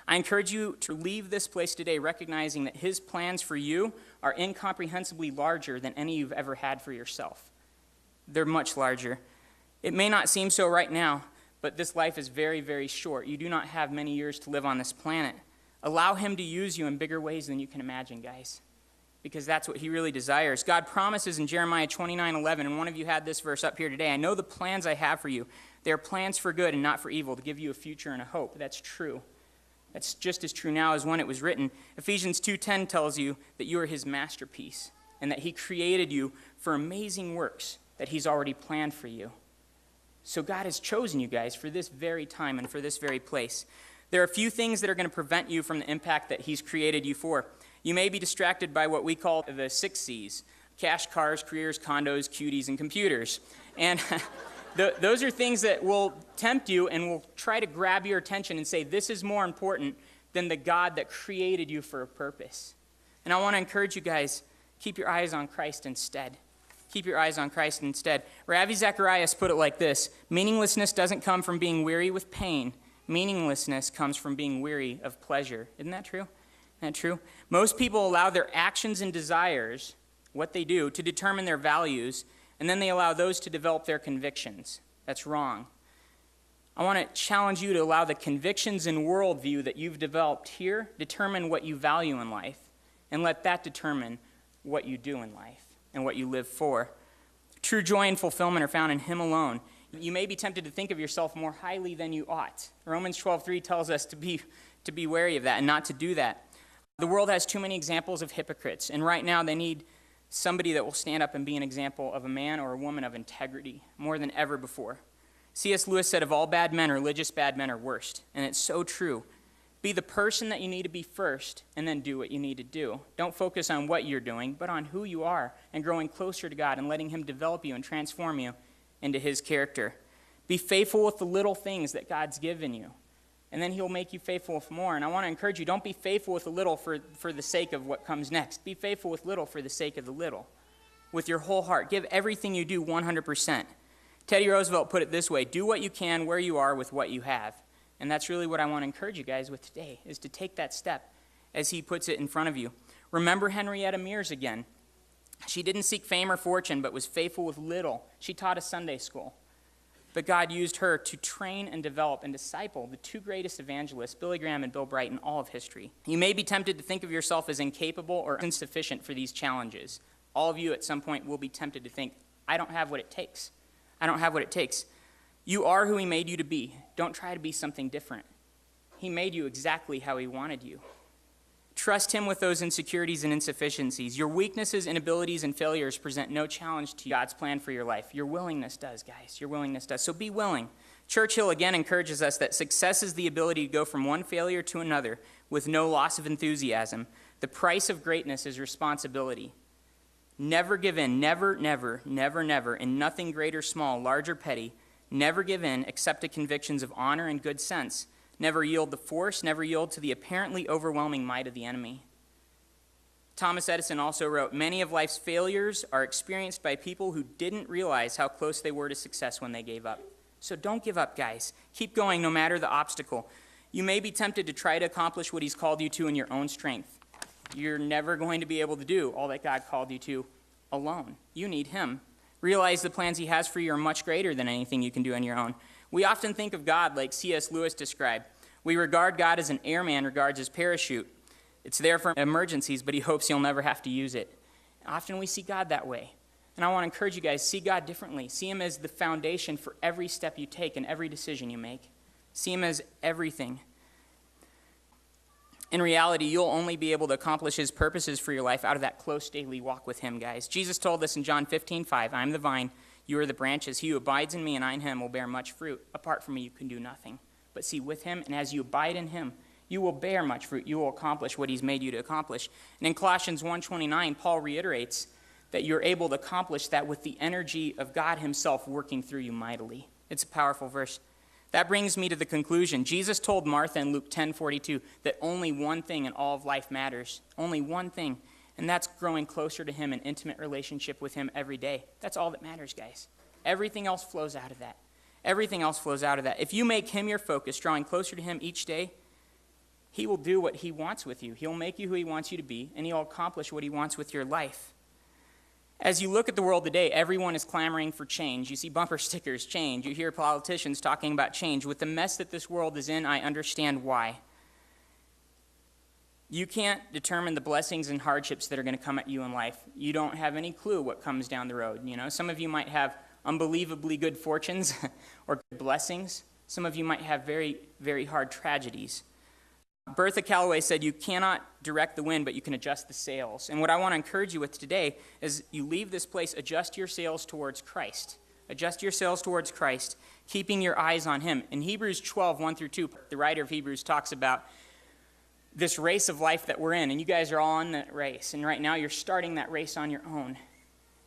I encourage you to leave this place today recognizing that his plans for you are incomprehensibly larger than any you've ever had for yourself. They're much larger. It may not seem so right now, but this life is very, very short. You do not have many years to live on this planet. Allow him to use you in bigger ways than you can imagine, guys, because that's what he really desires. God promises in Jeremiah 29:11, and one of you had this verse up here today, I know the plans I have for you. They are plans for good and not for evil, to give you a future and a hope. That's true. That's just as true now as when it was written. Ephesians 2:10 tells you that you are his masterpiece and that he created you for amazing works that he's already planned for you. So God has chosen you guys for this very time and for this very place. There are a few things that are going to prevent you from the impact that he's created you for. You may be distracted by what we call the 6 C's: cash, cars, careers, condos, cuties, and computers. And those are things that will tempt you and will try to grab your attention and say, this is more important than the God that created you for a purpose. And I want to encourage you guys, keep your eyes on Christ instead. Keep your eyes on Christ instead. Ravi Zacharias put it like this: meaninglessness doesn't come from being weary with pain. Meaninglessness comes from being weary of pleasure. Isn't that true? Isn't that true? Most people allow their actions and desires, what they do, to determine their values, and then they allow those to develop their convictions. That's wrong. I want to challenge you to allow the convictions and worldview that you've developed here determine what you value in life, and let that determine what you do in life and what you live for. True joy and fulfillment are found in him alone. You may be tempted to think of yourself more highly than you ought. Romans 12:3 tells us to be wary of that and not to do that. The world has too many examples of hypocrites, and right now they need somebody that will stand up and be an example of a man or a woman of integrity more than ever before. C.S. Lewis said, of all bad men, religious bad men are worst, and it's so true. Be the person that you need to be first, and then do what you need to do. Don't focus on what you're doing, but on who you are, and growing closer to God and letting him develop you and transform you into his character. Be faithful with the little things that God's given you, and then he'll make you faithful with more. And I want to encourage you, don't be faithful with the little for the sake of what comes next. Be faithful with little for the sake of the little. With your whole heart. Give everything you do 100%. Teddy Roosevelt put it this way: do what you can where you are with what you have. And that's really what I want to encourage you guys with today, is to take that step as he puts it in front of you. Remember Henrietta Mears again. She didn't seek fame or fortune, but was faithful with little. She taught a Sunday school. But God used her to train and develop and disciple the 2 greatest evangelists, Billy Graham and Bill Bright, in all of history. You may be tempted to think of yourself as incapable or insufficient for these challenges. All of you at some point will be tempted to think, I don't have what it takes. I don't have what it takes. You are who he made you to be. Don't try to be something different. He made you exactly how he wanted you. Trust him with those insecurities and insufficiencies. Your weaknesses, inabilities, and failures present no challenge to God's plan for your life. Your willingness does, guys. Your willingness does. So be willing. Churchill again encourages us that success is the ability to go from one failure to another with no loss of enthusiasm. The price of greatness is responsibility. Never give in. Never, never, never, never. In nothing great or small, large or petty. Never give in, accept the convictions of honor and good sense. Never yield to force, never yield to the apparently overwhelming might of the enemy. Thomas Edison also wrote, many of life's failures are experienced by people who didn't realize how close they were to success when they gave up. So don't give up, guys. Keep going no matter the obstacle. You may be tempted to try to accomplish what he's called you to in your own strength. You're never going to be able to do all that God called you to alone. You need him. Realize the plans he has for you are much greater than anything you can do on your own. We often think of God like C.S. Lewis described. We regard God as an airman regards his parachute. It's there for emergencies, but he hopes you'll never have to use it. Often we see God that way. And I want to encourage you guys, see God differently. See him as the foundation for every step you take and every decision you make. See him as everything. In reality, you'll only be able to accomplish his purposes for your life out of that close daily walk with him, guys. Jesus told us in John 15:5, I am the vine, you are the branches. He who abides in me and I in him will bear much fruit. Apart from me, you can do nothing. But see, with him, and as you abide in him, you will bear much fruit. You will accomplish what he's made you to accomplish. And in Colossians 1:29, Paul reiterates that you're able to accomplish that with the energy of God himself working through you mightily. It's a powerful verse. That brings me to the conclusion. Jesus told Martha in Luke 10:42 that only one thing in all of life matters. Only one thing. And that's growing closer to him, an intimate relationship with him every day. That's all that matters, guys. Everything else flows out of that. Everything else flows out of that. If you make him your focus, drawing closer to him each day, He will do what he wants with you. He'll make you who he wants you to be, and he'll accomplish what he wants with your life. As you look at the world today, everyone is clamoring for change. You see bumper stickers, change. You hear politicians talking about change. With the mess that this world is in, I understand why. You can't determine the blessings and hardships that are going to come at you in life. You don't have any clue what comes down the road. You know, some of you might have unbelievably good fortunes or good blessings. Some of you might have very, very hard tragedies. Bertha Calloway said, you cannot direct the wind, but you can adjust the sails. And what I want to encourage you with today is you leave this place, adjust your sails towards Christ. Adjust your sails towards Christ, keeping your eyes on him. In Hebrews 12, 1-2, the writer of Hebrews talks about this race of life that we're in, and you guys are all in that race. And right now you're starting that race on your own.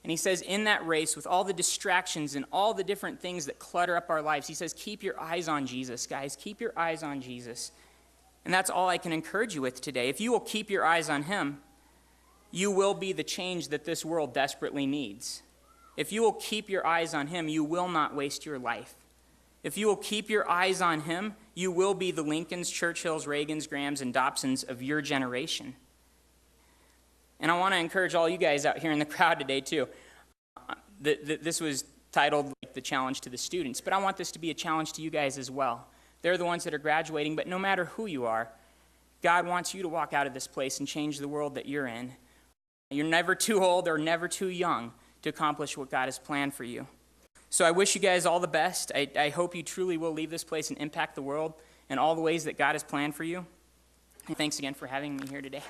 And he says, in that race, with all the distractions and all the different things that clutter up our lives, he says, keep your eyes on Jesus, guys. Keep your eyes on Jesus. And that's all I can encourage you with today. If you will keep your eyes on him, you will be the change that this world desperately needs. If you will keep your eyes on him, you will not waste your life. If you will keep your eyes on him, you will be the Lincolns, Churchills, Reagans, Grahams, and Dobsons of your generation. And I want to encourage all you guys out here in the crowd today, too. This was titled The Challenge to the Students, but I want this to be a challenge to you guys as well. They're the ones that are graduating, but no matter who you are, God wants you to walk out of this place and change the world that you're in. You're never too old or never too young to accomplish what God has planned for you. So I wish you guys all the best. I hope you truly will leave this place and impact the world in all the ways that God has planned for you. And thanks again for having me here today.